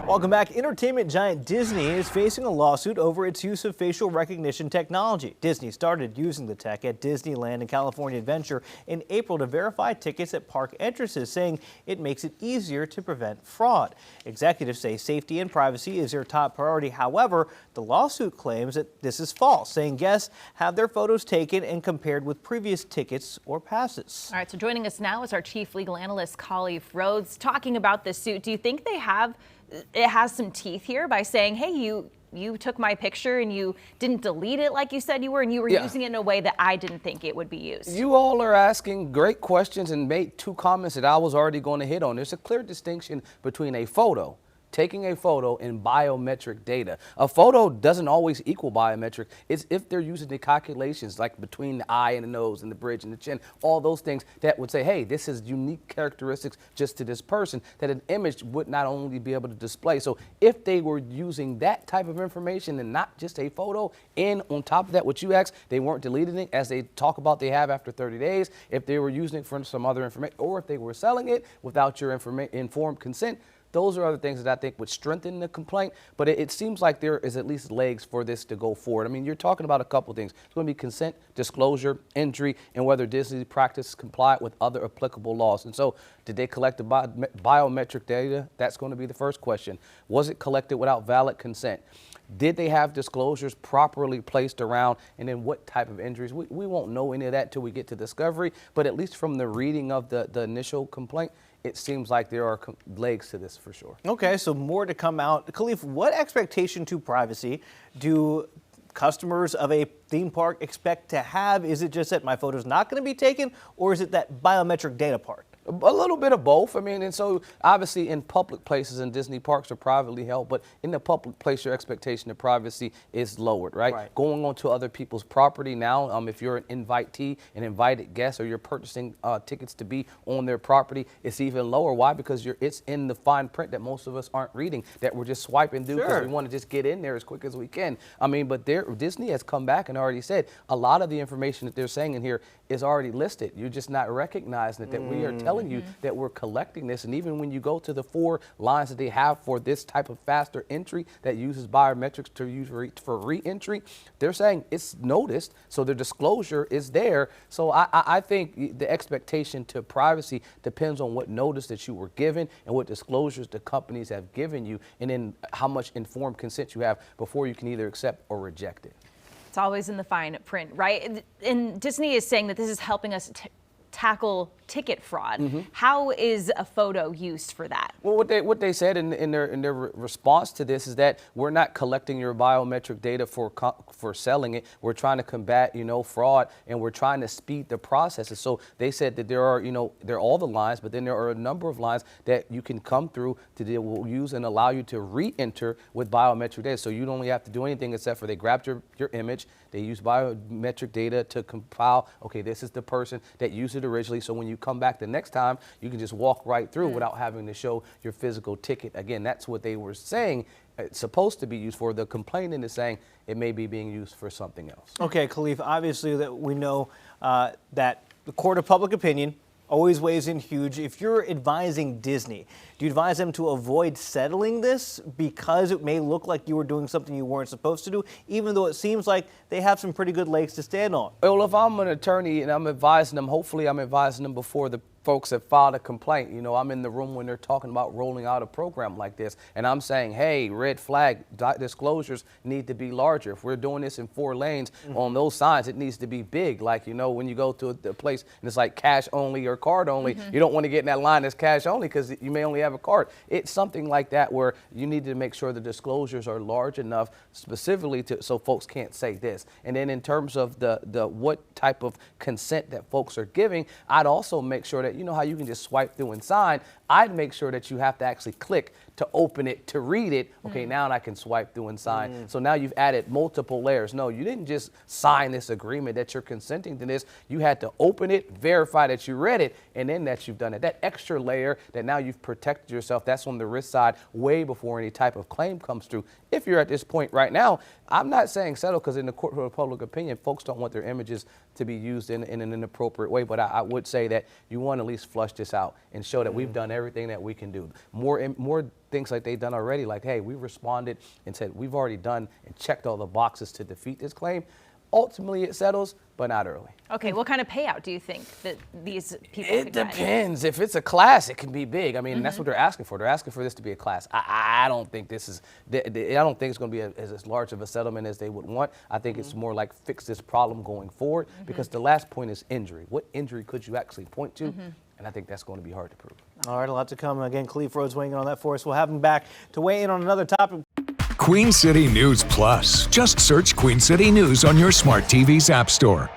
Welcome back. Entertainment giant Disney is facing a lawsuit over its use of facial recognition technology. Disney started using the tech at Disneyland and California Adventure in April to verify tickets at park entrances, saying it makes it easier to prevent fraud. Executives say safety and privacy is their top priority. However, the lawsuit claims that this is false, saying guests have their photos taken and compared with previous tickets or passes. All right, so joining us now is our chief legal analyst, Khalif Rhodes, talking about this suit. Do you think it has some teeth here by saying, hey, you took my picture and you didn't delete it like you said you were, and you were using it in a way that I didn't think it would be used? You all are asking great questions and made two comments that I was already going to hit on. There's a clear distinction between a photo, taking a photo, and biometric data. A photo doesn't always equal biometric. It's if they're using the calculations like between the eye and the nose and the bridge and the chin, all those things that would say, hey, this is unique characteristics just to this person that an image would not only be able to display. So if they were using that type of information and not just a photo, and on top of that, what you asked, they weren't deleting it as they talk about they have after 30 days, if they were using it for some other information, or if they were selling it without your informed consent, those are other things that I think would strengthen the complaint, but it seems like there is at least legs for this to go forward. I mean, you're talking about a couple things. It's going to be consent, disclosure, injury, and whether Disney practice complied with other applicable laws. And so, did they collect the biometric data? That's going to be the first question. Was it collected without valid consent? Did they have disclosures properly placed around, and then what type of injuries? We won't know any of that till we get to discovery, but at least from the reading of the initial complaint, it seems like there are legs to this for sure. Okay, so more to come out. Khalif, what expectation to privacy do customers of a theme park expect to have? Is it just that my photo's not going to be taken, or is it that biometric data part? A little bit of both. I mean, and so obviously in public places, and Disney parks are privately held, but in the public place, your expectation of privacy is lowered, right? Going onto other people's property now, if you're an invitee, an invited guest, or you're purchasing tickets to be on their property, it's even lower. Why? Because it's in the fine print that most of us aren't reading, that we're just swiping through because we want to just get in there as quick as we can. I mean, but Disney has come back and already said a lot of the information that they're saying in here is already listed. You're just not recognizing it, that we are telling you that we're collecting this. And even when you go to the 4 lines that they have for this type of faster entry that uses biometrics to use for re-entry, they're saying it's noticed, so the disclosure is there. So I think the expectation to privacy depends on what notice that you were given and what disclosures the companies have given you, and then how much informed consent you have before you can either accept or reject it. It's always in the fine print, right? And Disney is saying that this is helping us tackle ticket fraud. How is a photo used for that? Well, what they said in their response to this is that we're not collecting your biometric data for selling it. We're trying to combat, fraud, and we're trying to speed the processes. So they said that there are, there are all the lines, but then there are a number of lines that you can come through to will use and allow you to re-enter with biometric data. So you don't only have to do anything except for they grabbed your image, they use biometric data to compile, okay, this is the person that used it originally. So when you come back the next time, you can just walk right through without having to show your physical ticket. Again, that's what they were saying it's supposed to be used for. The complainant is saying it may be being used for something else. Okay, Khalif, obviously that we know that the court of public opinion always weighs in huge. If you're advising Disney, do you advise them to avoid settling this because it may look like you were doing something you weren't supposed to do, even though it seems like they have some pretty good legs to stand on? Well, if I'm an attorney and I'm advising them, hopefully I'm advising them before the folks have filed a complaint. I'm in the room when they're talking about rolling out a program like this, and I'm saying, hey, red flag, disclosures need to be larger. If we're doing this in 4 lanes on those signs, it needs to be big. Like, when you go to a place and it's like cash only or card only, you don't want to get in that line that's cash only because you may only have a card. It's something like that where you need to make sure the disclosures are large enough specifically so folks can't say this. And then in terms of the what type of consent that folks are giving, I'd also make sure that, how you can just swipe through and sign, I'd make sure that you have to actually click to open it, to read it. Okay, now I can swipe through and sign. So now you've added multiple layers. No, you didn't just sign this agreement that you're consenting to this. You had to open it, verify that you read it, and then that you've done it. That extra layer that now you've protected yourself, that's on the risk side way before any type of claim comes through. If you're at this point right now, I'm not saying settle because in the court of public opinion, folks don't want their images to be used in an inappropriate way. But I would say that you want to at least flush this out and show that we've done everything that we can do. More things like they've done already, like, hey, we responded and said we've already done and checked all the boxes to defeat this claim. Ultimately, it settles, but not early. Okay, what kind of payout do you think that these people It could get? depends. If it's a class, it can be big. I mean, that's what they're asking for. They're asking for this to be a class. I don't think this is. I don't think it's going to be as large of a settlement as they would want. I think it's more like fix this problem going forward, because the last point is injury. What injury could you actually point to? And I think that's going to be hard to prove. All right, a lot to come. Again, Khalif Rhodes weighing in on that for us. We'll have him back to weigh in on another topic. Queen City News Plus. Just search Queen City News on your smart TV's app store.